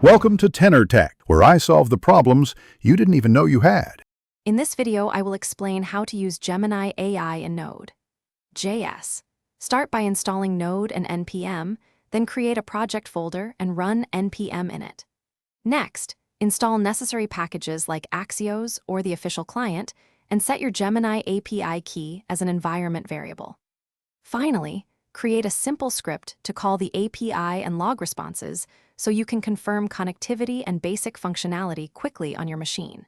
Welcome to Tenor Tech, where I solve the problems you didn't even know you had. In this video, I will explain how to use Gemini AI in Node.js. Start by installing Node and npm, then create a project folder and run npm in it. Next, install necessary packages like Axios or the official client, and set your Gemini API key as an environment variable. Finally, create a simple script to call the API and log responses so you can confirm connectivity and basic functionality quickly on your machine.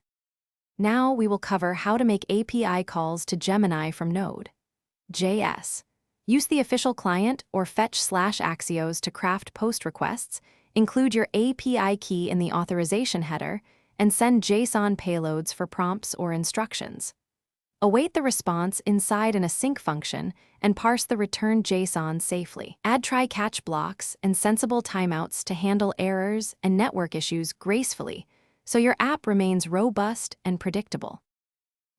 Now we will cover how to make API calls to Gemini from Node.js. Use the official client or fetch/Axios to craft post requests, include your API key in the authorization header, and send JSON payloads for prompts or instructions. Await the response inside an async function and parse the returned JSON safely. Add try-catch blocks and sensible timeouts to handle errors and network issues gracefully, so your app remains robust and predictable.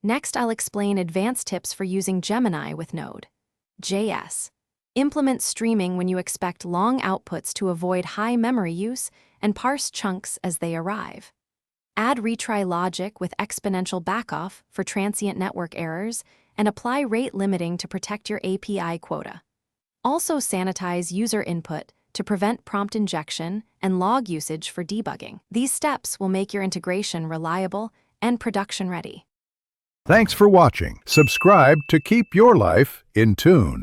Next, I'll explain advanced tips for using Gemini with Node.js. Implement streaming when you expect long outputs to avoid high memory use, and parse chunks as they arrive. Add retry logic with exponential backoff for transient network errors, and apply rate limiting to protect your API quota. Also sanitize user input to prevent prompt injection and log usage for debugging. These steps will make your integration reliable and production ready. Thanks for watching. Subscribe to keep your life in tune.